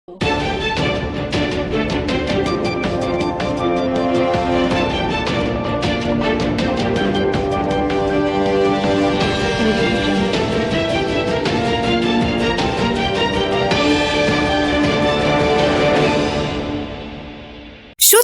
શું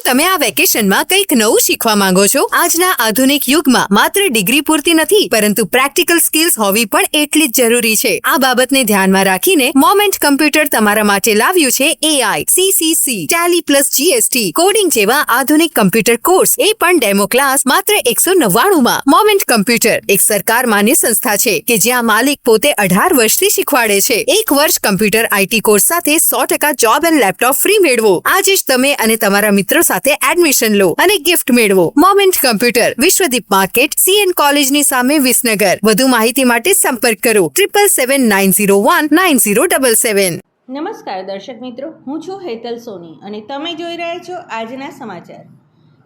તમે આ વેકેશનમાં કંઈક નવું શીખવા માંગો છો? આજના આધુનિક યુગમાં માત્ર ડિગ્રી પૂરતી નથી, પરંતુ પ્રેક્ટિકલ સ્કિલ્સ હોવી પણ એટલી જ જરૂરી છે. આ બાબતને ધ્યાનમાં રાખીને મોમેન્ટ કમ્પ્યુટર તમારા માટે લાવ્યું છે AI, CCC, Tally plus GST, coding જેવા આધુનિક કમ્પ્યુટર કોર્સ, એ પણ ડેમો ક્લાસ માત્ર 199 માં. મોમેન્ટ કમ્પ્યુટર એક સરકાર માન્ય સંસ્થા છે કે જ્યાં માલિક પોતે 18 વર્ષથી શીખવાડે છે. 1 વર્ષ કમ્પ્યુટર IT કોર્સ સાથે 100% જોબ એન્ડ લેપટોપ ફ્રી મેળવો. આજે જ તમે અને તમારા મિત્રો સાથે એડમિશન લો અને ગિફ્ટ મેળવો. Moment computer, Vishwadeep market, CN કોલેજની સામે, વિસનગર. વધુ માહિતી માટે સંપર્ક કરો 7779019077. નમસ્કાર દર્શક મિત્રો, હું છું હેતલ સોની અને તમે જોઈ રહ્યા છો આજના સમાચાર.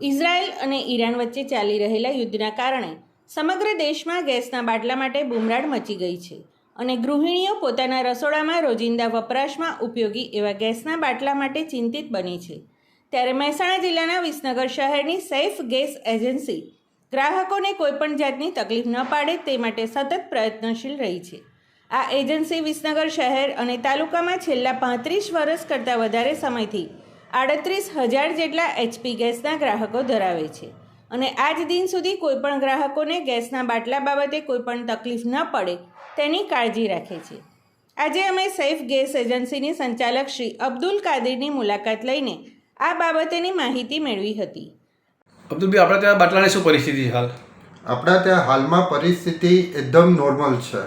ઇઝરાયલ અને ઈરાન વચ્ચે ચાલી રહેલા યુદ્ધના કારણે સમગ્ર દેશમાં ગેસના બાટલા માટે બુમરાડ મચી ગઈ છે અને ગૃહિણીઓ પોતાના રસોડામાં રોજિંદા વપરાશમાં ઉપયોગી એવા ગેસના બાટલા માટે ચિંતિત બની છે. ત્યારે મહેસાણા જિલ્લાના વિસનગર શહેરની સૈફ ગેસ એજન્સી ગ્રાહકોને કોઈપણ જાતની તકલીફ ન પાડે તે માટે સતત પ્રયત્નશીલ રહી છે. આ એજન્સી વિસનગર શહેર અને તાલુકામાં છેલ્લા 35 વર્ષ કરતાં વધારે સમયથી 38,000 જેટલા HP ગેસના ગ્રાહકો ધરાવે છે અને આજ દિન સુધી કોઈપણ ગ્રાહકોને ગેસના બાટલા બાબતે કોઈપણ તકલીફ ન પડે તેની કાળજી રાખે છે. આજે અમે સૈફ ગેસ એજન્સીની સંચાલક શ્રી અબ્દુલ કાદિરની મુલાકાત લઈને આ બાબતેની માહિતી મેળવી હતી. અબ્દુલભાઈ, આપણા ત્યાં બાટલાની શું પરિસ્થિતિ છે હાલ? આપણા ત્યાં હાલમાં પરિસ્થિતિ એકદમ નોર્મલ છે.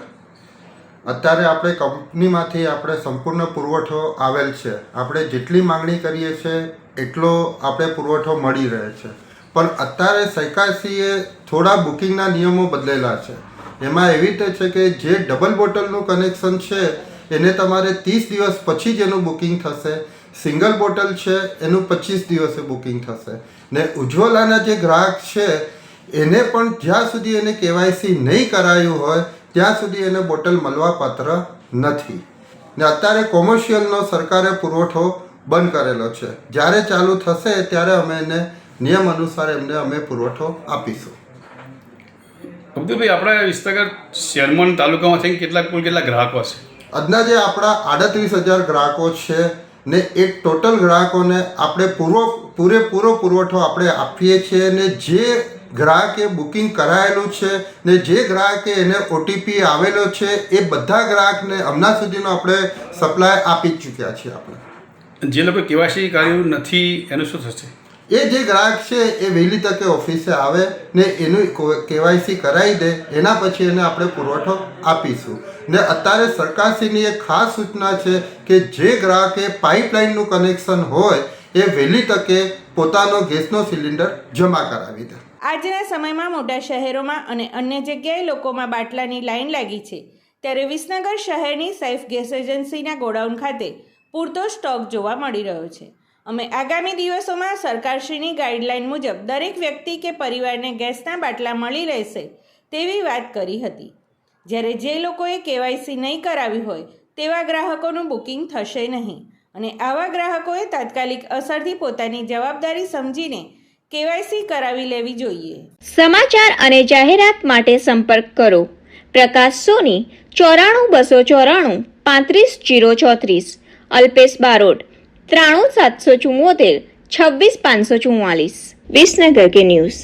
અત્યારે આપણે કંપનીમાંથી આપણે સંપૂર્ણ પુરવઠો આવેલ છે. આપણે જેટલી માંગણી કરીએ છીએ એટલો આપણે પુરવઠો મળી રહે છે. પણ અત્યારે સરકારશ્રીએ થોડા બુકિંગના નિયમો બદલેલા છે. એમાં એવી રીતે છે કે જે ડબલ બોટલનું કનેક્શન છે એને તમારે 30 દિવસ પછી જ એનું બુકિંગ થશે. સિંગલ બોટલ છે એનું 25 દિવસે બુકિંગ થશે. ને ઉજ્જવલાના જે ગ્રાહક છે એને પણ જ્યાં સુધી એને KYC નહીં કરાયું હોય ત્યાં સુધી એને બોટલ મળવા પાત્ર નથી. ને અત્યારે કોમર્શિયલનો સરકારે પુરવઠો બંધ કરેલો છે. જ્યારે ચાલુ થશે ત્યારે અમે એને નિયમ અનુસાર એમને અમે પુરવઠો આપીશું. અબ્દુલભાઈ, આપણા વિસનગર શહેરમાં તાલુકામાં થઈને કેટલા ગ્રાહકો છે? અંદાજે આપણા 38,000 ગ્રાહકો છે ને એ ટોટલ ગ્રાહકોને આપણે પૂરેપૂરો પુરવઠો આપણે આપીએ છીએ. ને જે ગ્રાહકે બુકિંગ કરાયેલું છે ને જે ગ્રાહકે એને OTP આવેલો છે એ બધા ગ્રાહકને હમણાં સુધીનો આપણે સપ્લાય આપી જ ચૂક્યા છીએ. આપણે જે લોકો KYC કર્યું નથી એનું શું થશે? એ જે ગ્રાહક છે એ વહેલી તકે ઓફિસે આવે ને એનું KYC કરાવી દે, એના પછી એને આપણે પુરવઠો આપીશું. ને અત્યારે સરકારશ્રીની એક ખાસ સૂચના છે કે જે ગ્રાહકે પાઇપલાઇનનું કનેક્શન હોય એ વહેલી તકે પોતાનો ગેસનો સિલિન્ડર જમા કરાવી દે. આજના સમયમાં મોટા શહેરોમાં અને અન્ય જગ્યાએ લોકોમાં બાટલાની લાઈન લાગી છે. ત્યારે વિસનગર શહેરની સૈફ ગેસ એજન્સીના ગોડાઉન ખાતે પૂરતો સ્ટોક જોવા મળી રહ્યો છે. અમે આગામી દિવસોમાં સરકારશ્રીની ગાઈડલાઈન મુજબ દરેક વ્યક્તિ કે પરિવારને ગેસના બાટલા મળી રહેશે તેવી વાત કરી હતી. જ્યારે જે લોકોએ KYC નહીં કરાવી હોય તેવા ગ્રાહકોનું બુકિંગ થશે નહીં અને આવા ગ્રાહકોએ તાત્કાલિક અસરથી પોતાની જવાબદારી સમજીને KYC કરાવી લેવી જોઈએ. સમાચાર અને જાહેરાત માટે સંપર્ક કરો પ્રકાશ સોની 94 294 35 034, અલ્પેશ બારોટ 93 774 26 544. વિસનગર કે ન્યૂઝ.